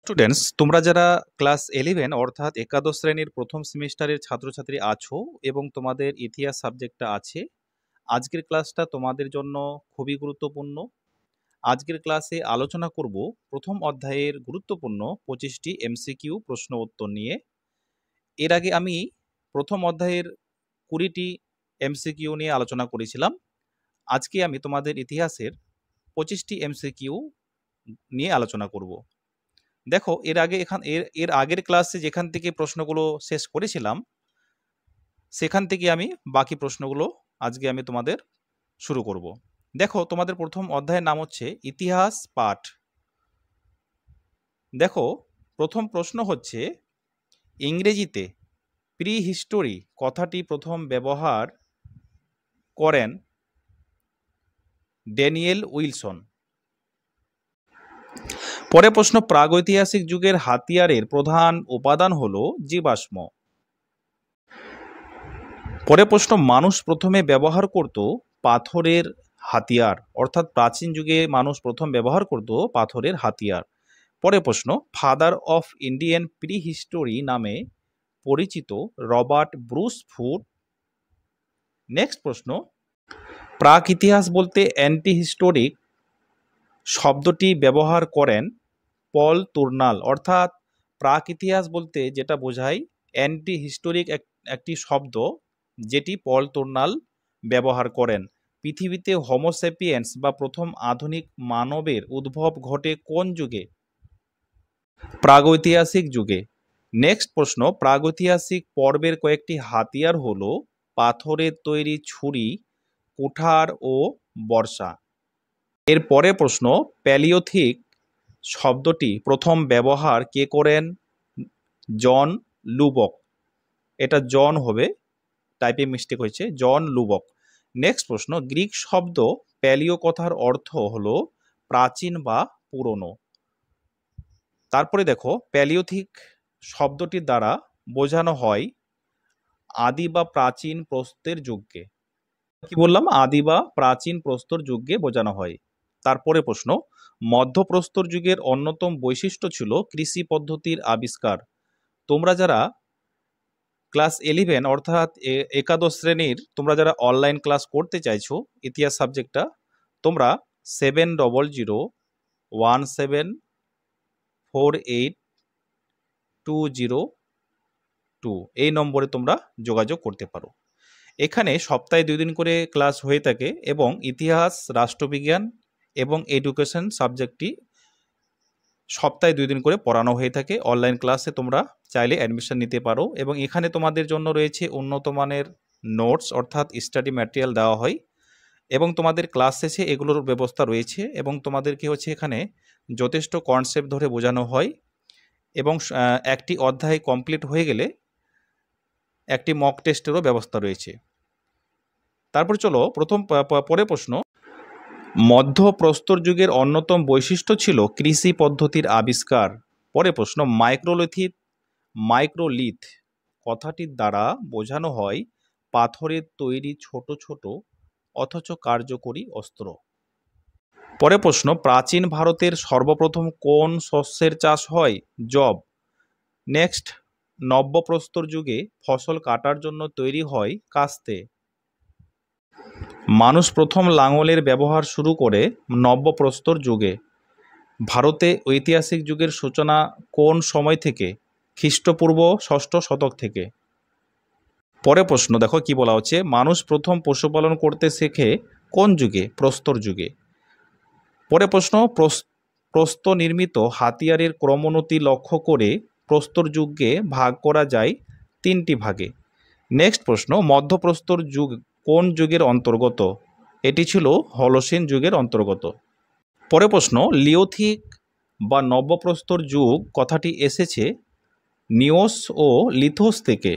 Students, তোমরা যারা class 11 অর্থাৎ একাদশ শ্রেণীর প্রথম সেমিস্টারের ছাত্রছাত্রী আছো এবং তোমাদের ইতিহাস সাবজেক্টটা আছে, আজকের ক্লাসটা তোমাদের জন্য খুবই গুরুত্বপূর্ণ। আজকের ক্লাসে আলোচনা করব প্রথম অধ্যায়ের গুরুত্বপূর্ণ 25টি এমসিকিউ প্রশ্ন উত্তর নিয়ে। এর আগে আমি প্রথম অধ্যায়ের 20টি এমসিকিউ নিয়ে আলোচনা করেছিলাম। আজকে আমি তোমাদের ইতিহাসের 25টি এমসিকিউ নিয়ে আলোচনা করব। দেখো, এর আগের ক্লাসে যেখান থেকে প্রশ্নগুলো শেষ করেছিলাম সেখান থেকে আমি বাকি প্রশ্নগুলো আজকে আমি তোমাদের শুরু করব। দেখো, তোমাদের প্রথম অধ্যায়ের নাম হচ্ছে ইতিহাস পাঠ। দেখো, প্রথম প্রশ্ন হচ্ছে, ইংরেজিতে প্রি হিস্টোরি কথাটি প্রথম ব্যবহার করেন ড্যানিয়েল উইলসন। পরে প্রশ্ন, প্রাগৈতিহাসিক যুগের হাতিয়ারের প্রধান উপাদান হলো জীবাশ্ম। পরে প্রশ্ন, মানুষ প্রথমে ব্যবহার করত পাথরের হাতিয়ার, অর্থাৎ প্রাচীন যুগে মানুষ প্রথম ব্যবহার করত পাথরের হাতিয়ার। পরে প্রশ্ন, father of Indian pre history নামে পরিচিত রবার্ট ব্রুস ফুট। নেক্সট প্রশ্ন, প্রাক ইতিহাস বলতে অ্যান্টি হিস্টোরিক শব্দটি ব্যবহার করেন পল তুর্নাল, অর্থাৎ প্রাক ইতিহাস বলতে যেটা বোঝায় অ্যান্টি হিস্টোরিক একটি শব্দ যেটি পল তুর্নাল ব্যবহার করেন। পৃথিবীতে হোমোসেপিয়েন্স বা প্রথম আধুনিক মানবের উদ্ভব ঘটে কোন যুগে? প্রাগৈতিহাসিক যুগে। নেক্সট প্রশ্ন, প্রাগৈতিহাসিক পর্বের কয়েকটি হাতিয়ার হলো পাথরের তৈরি ছুরি, কুঠার ও বর্ষা। এর পরে প্রশ্ন, প্যালিওথিক শব্দটি প্রথম ব্যবহার কে করেন? জন লুবক। এটা জন হবে, টাইপে মিস্টেক হয়েছে, জন লুবক। নেক্সট প্রশ্ন, গ্রিক শব্দ প্যালিও কথার অর্থ হলো প্রাচীন বা পুরনো। তারপরে দেখো, প্যালিওথিক শব্দটির দ্বারা বোঝানো হয় আদি বা প্রাচীন প্রস্তর যুগকে। কি বললাম? আদি বা প্রাচীন প্রস্তর যুগকে বোঝানো হয়। তারপরে প্রশ্ন, মধ্যপ্রস্তর যুগের অন্যতম বৈশিষ্ট্য ছিল কৃষি পদ্ধতির আবিষ্কার। তোমরা যারা ক্লাস 11 অর্থাৎ একাদশ শ্রেণীর তোমরা যারা অনলাইন ক্লাস করতে চাইছো ইতিহাস সাবজেক্টটা, তোমরা 700017482002 এই নম্বরে তোমরা যোগাযোগ করতে পারো। এখানে সপ্তাহে 2 দিন করে ক্লাস হয়ে থাকে এবং ইতিহাস, রাষ্ট্রবিজ্ঞান এবং এডুকেশন সাবজেক্টটি সপ্তাহে 2 দিন করে পড়ানো হয়ে থাকে। অনলাইন ক্লাসে তোমরা চাইলে অ্যাডমিশন নিতে পারো এবং এখানে তোমাদের জন্য রয়েছে উন্নত মানের নোটস অর্থাৎ স্টাডি ম্যাটেরিয়াল দেওয়া হয় এবং তোমাদের ক্লাস শেষে এগুলোর ব্যবস্থা রয়েছে এবং তোমাদেরকে এখানে যথেষ্ট কনসেপ্ট ধরে বোঝানো হয় এবং একটি অধ্যায় কমপ্লিট হয়ে গেলে একটি মক টেস্টেরও ব্যবস্থা রয়েছে। তারপর চলো পরে প্রশ্ন, মধ্যপ্রস্তর যুগের অন্যতম বৈশিষ্ট্য ছিল কৃষি পদ্ধতির আবিষ্কার। পরে প্রশ্ন, মাইক্রোলিথ কথাটির দ্বারা বোঝানো হয় পাথরের তৈরি ছোট ছোট অথচ কার্যকরী অস্ত্র। পরে প্রশ্ন, প্রাচীন ভারতের সর্বপ্রথম কোন শস্যের চাষ হয়? যব। নেক্সট, নব্যপ্রস্তর যুগে ফসল কাটার জন্য তৈরি হয় কাস্তে। মানুষ প্রথম লাঙলের ব্যবহার শুরু করে নব্যপ্রস্তর যুগে। ভারতে ঐতিহাসিক যুগের সূচনা কোন সময় থেকে? খ্রিস্টপূর্ব 6ষ্ঠ শতক থেকে। পরে প্রশ্ন দেখো কি বলা হচ্ছে, মানুষ প্রথম পশুপালন করতে শেখে কোন যুগে? প্রস্তর যুগে। পরে প্রশ্ন, প্রস্তর নির্মিত হাতিয়ারের ক্রমোন্নতি লক্ষ্য করে প্রস্তর যুগকে ভাগ করা যায় 3টি ভাগে। নেক্সট প্রশ্ন, মধ্যপ্রস্তর যুগ কোন যুগের অন্তর্গত? এটি ছিল হলোসিন যুগের অন্তর্গত। পরে প্রশ্ন, লিওথিক বা নব্যপ্রস্তর যুগ কথাটি এসেছে নিওস ও লিথোস থেকে।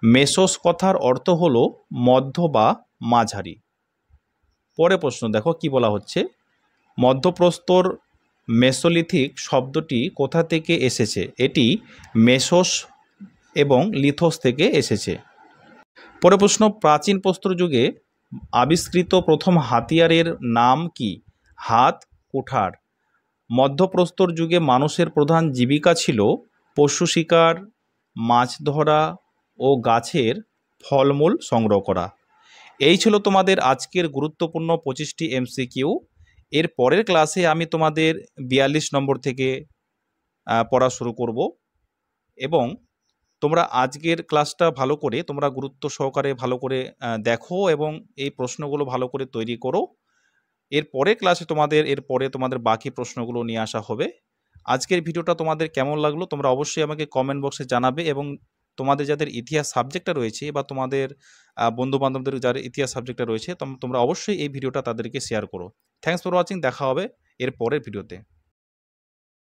মেসোস কথার অর্থ হলো মধ্য বা মাঝারি। পরে প্রশ্ন দেখো কি বলা হচ্ছে, মধ্যপ্রস্তর মেসোলিথিক শব্দটি কোথা থেকে এসেছে? এটি মেসোস এবং লিথোস থেকে এসেছে। পরে প্রশ্ন, প্রাচীন প্রস্তর যুগে আবিষ্কৃত প্রথম হাতিয়ারের নাম কি? হাত, কুঠার। মধ্যপ্রস্তর যুগে মানুষের প্রধান জীবিকা ছিল পশু শিকার, মাছ ধরা ও গাছের ফলমূল সংগ্রহ করা। এই ছিল তোমাদের আজকের গুরুত্বপূর্ণ 25টি MCQ। এর পরের ক্লাসে আমি তোমাদের 42 নম্বর থেকে পড়া শুরু করব, এবং তোমরা আজকের ক্লাসটা ভালো করে তোমরা গুরুত্ব সহকারে ভালো করে দেখো এবং এই প্রশ্নগুলো ভালো করে তৈরি করো। এর পরের ক্লাসে তোমাদের বাকি প্রশ্নগুলো নিয়ে আসা হবে। আজকের ভিডিওটা তোমাদের কেমন লাগলো তোমরা অবশ্যই আমাকে কমেন্ট বক্সে জানাবে, এবং তোমাদের যাদের ইতিহাস সাবজেক্টটা রয়েছে বা তোমাদের বন্ধু বান্ধবদের যাদের ইতিহাস সাবজেক্টটা রয়েছে তোমরা অবশ্যই এই ভিডিওটা তাদেরকে শেয়ার করো। Thanks for watching. দেখা হবে এর পরের ভিডিওতে।